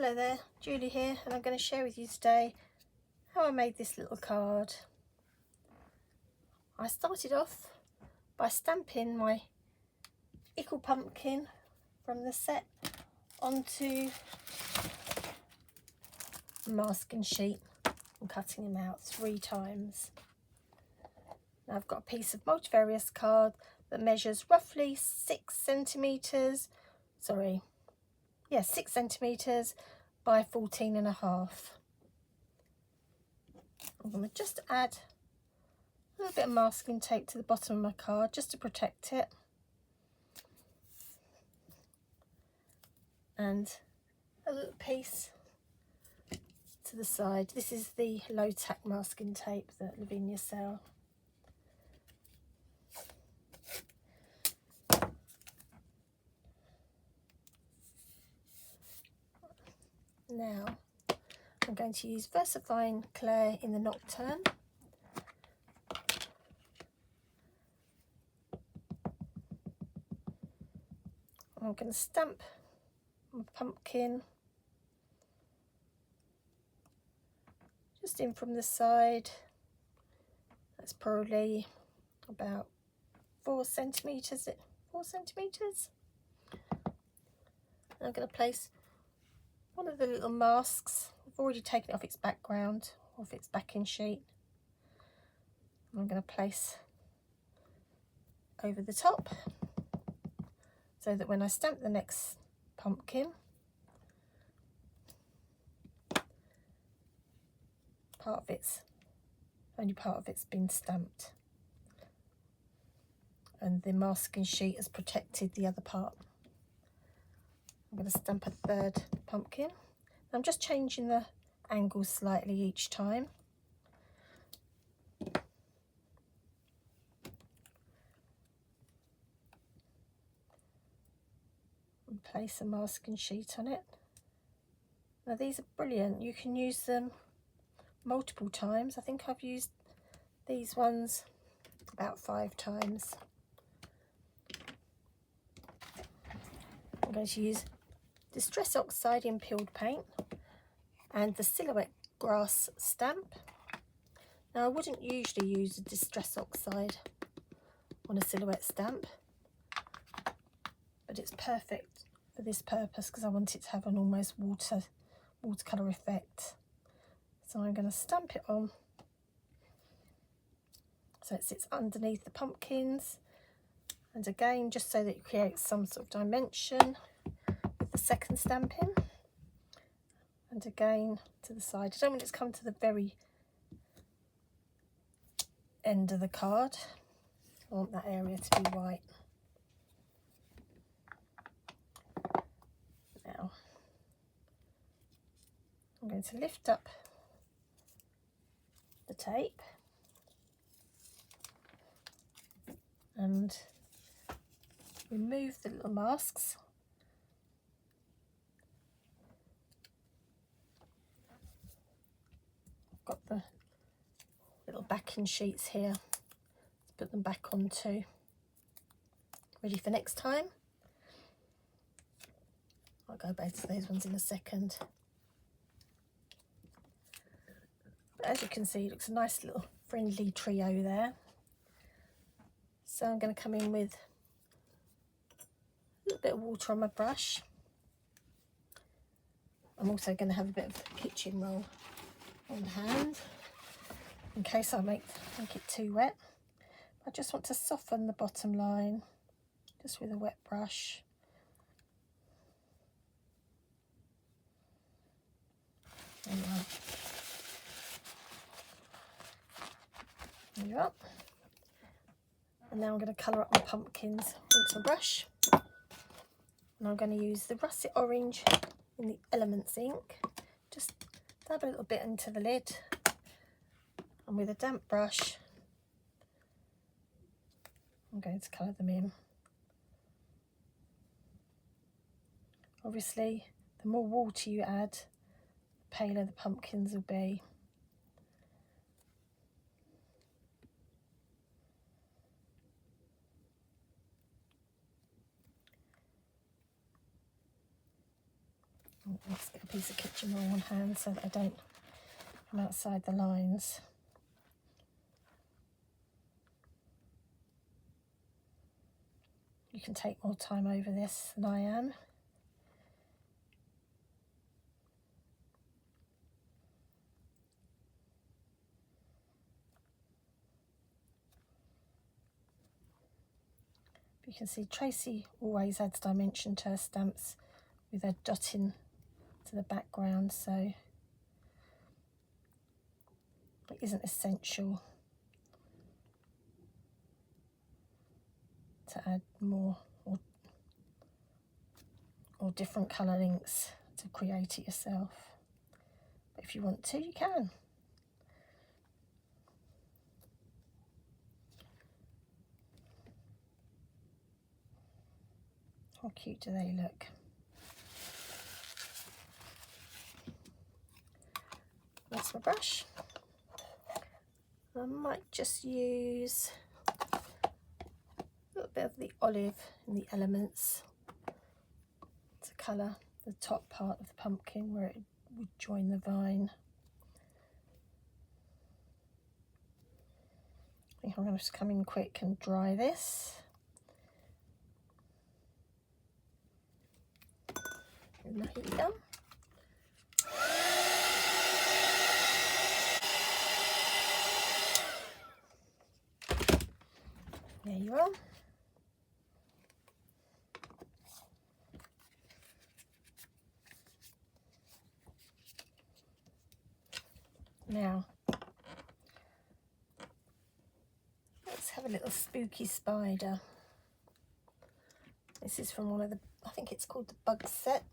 Hello there, Julie here, and I'm going to share with you today how I made this little card. I started off by stamping my ickle pumpkin from the set onto a masking sheet and cutting him out 3 times. Now I've got a piece of multivarious card that measures roughly 6 centimetres by 14.5. I'm going to just add a little bit of masking tape to the bottom of my card just to protect it, and a little piece to the side. This is the low tack masking tape that Lavinia sell. Now I'm going to use VersaFine Clay in the Nocturne. I'm going to stamp my pumpkin just in from the side. That's probably about 4 centimetres. I'm going to place one of the little masks. I've already taken it off its background, off its backing sheet. I'm going to place over the top so that when I stamp the next pumpkin, only part of it's been stamped, and the masking sheet has protected the other part. I'm going to stamp a third pumpkin. I'm just changing the angle slightly each time. And place a masking sheet on it. Now these are brilliant. You can use them multiple times. I think I've used these ones about 5 times. I'm going to use Distress Oxide in peeled paint and the Silhouette Grass stamp. Now I wouldn't usually use a Distress Oxide on a silhouette stamp, but it's perfect for this purpose because I want it to have an almost watercolour effect. So I'm going to stamp it on so it sits underneath the pumpkins, and again just so that it creates some sort of dimension with the second stamping, and again to the side. I don't want it to come to the very end of the card. I want that area to be white. Now I'm going to lift up the tape and remove the little masks. I've got the little backing sheets here. Let's put them back on too. Ready for next time. I'll go back to those ones in a second. But as you can see, it looks a nice little friendly trio there. So I'm going to come in with a little bit of water on my brush. I'm also going to have a bit of kitchen roll on hand in case I make it too wet. I just want to soften the bottom line just with a wet brush. There you are. And now I'm going to colour up my pumpkins with my brush. And I'm going to use the russet orange in the Elements ink. Just dab a little bit into the lid, and with a damp brush I'm going to colour them in. Obviously the more water you add, the paler the pumpkins will be. Let's get a piece of kitchen roll on hand so that I don't come outside the lines. You can take more time over this than I am. You can see Tracy always adds dimension to her stamps with her dotting to the background, so it isn't essential to add more or different colour inks to create it yourself. But if you want to, you can. How cute do they look? That's my brush. I might just use a little bit of the olive in the elements to colour the top part of the pumpkin where it would join the vine. I think I'm going to just come in quick and dry this. With my heat gun. There you are. Now, let's have a little spooky spider. This is from one of the, I think it's called the Bug set.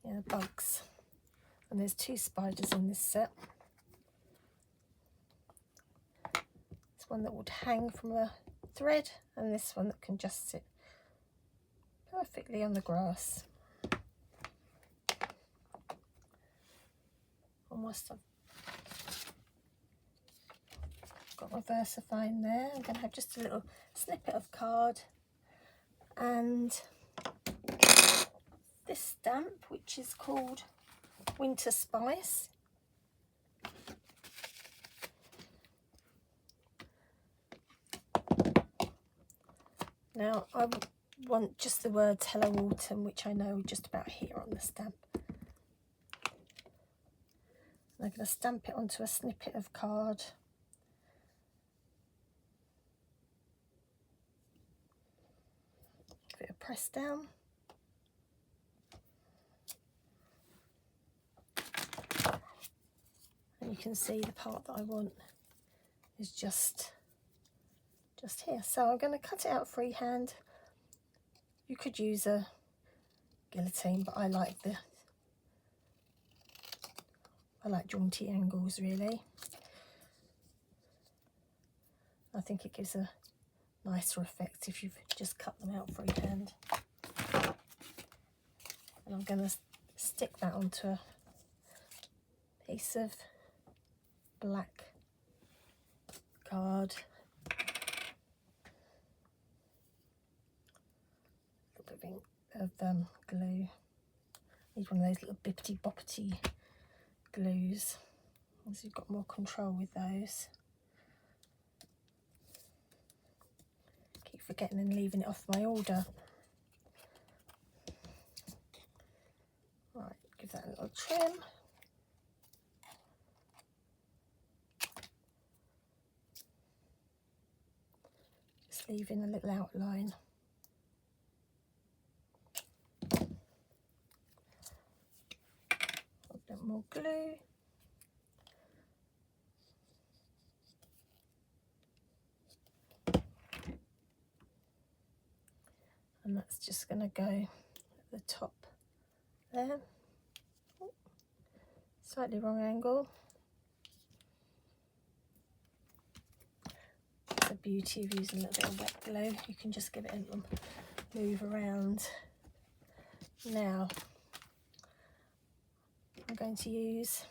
Yeah, bugs. And there's 2 spiders in this set. This one that would hang from a thread, and this one that can just sit perfectly on the grass. Almost I've got my VersaFine there. I'm going to have just a little snippet of card and this stamp, which is called Winter Spice. Now I want just the words Hello Autumn, which I know just about here on the stamp. I'm going to stamp it onto a snippet of card. Give it a press down. And you can see the part that I want is just here. So I'm going to cut it out freehand. You could use a guillotine, but I like jaunty angles really. I think it gives a nicer effect if you've just cut them out freehand. And I'm going to stick that onto a piece of black card. A little bit of glue. Need one of those little bippity boppity glues, as you've got more control with those. Keep forgetting and leaving it off my order. Right, give that a little trim. Just leaving a little outline. A bit more glue. And that's just going to go at the top there. Slightly wrong angle. That's the beauty of using a little bit of wet glue. You can just give it a little move around. Now, I'm going to use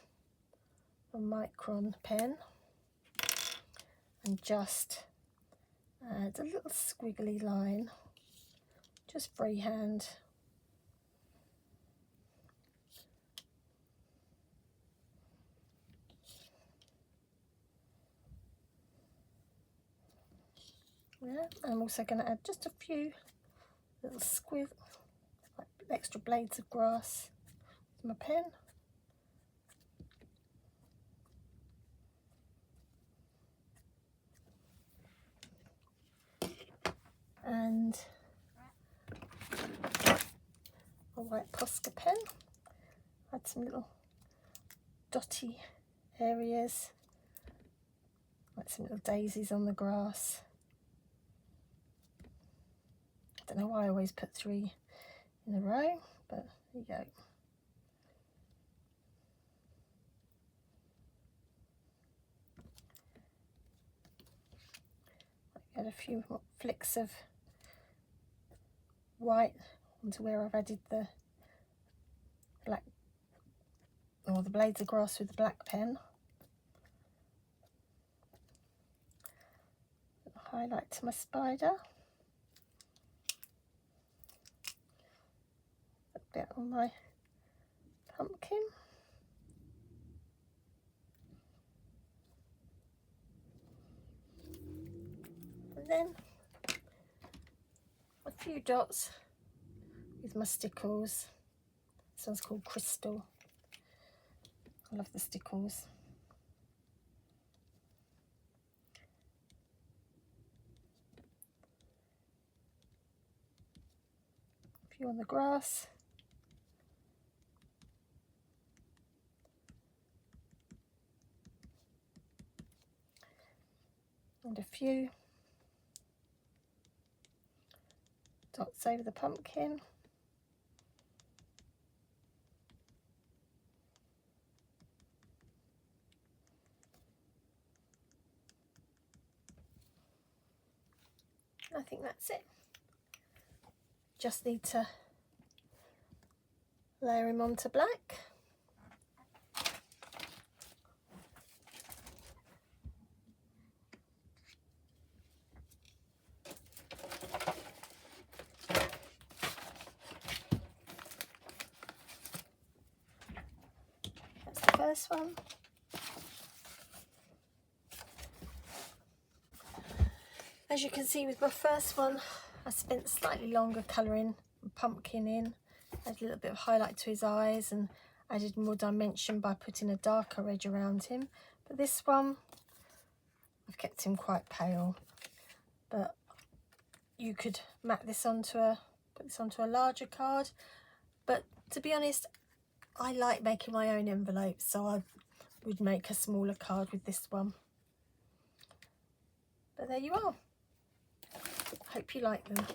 a micron pen and just add a little squiggly line just freehand. Yeah, I'm also going to add just a few little like extra blades of grass with my pen. And a white Posca pen. Add some little dotty areas, like some little daisies on the grass. I don't know why I always put 3 in a row, but there you go. Add a few more flicks of white onto where I've added the black, or the blades of grass with the black pen. Highlight to my spider. A bit on my pumpkin. And then a few dots with my stickles. This one's called Crystal. I love the stickles. A few on the grass. And a few dots over the pumpkin. I think that's it. Just need to layer him onto black. That's the first one. As you can see with my first one, I spent slightly longer colouring the pumpkin in, added a little bit of highlight to his eyes and added more dimension by putting a darker edge around him. But this one, I've kept him quite pale, but you could mat this onto put this onto a larger card. But to be honest, I like making my own envelopes, so I would make a smaller card with this one. But there you are. Hope you like them.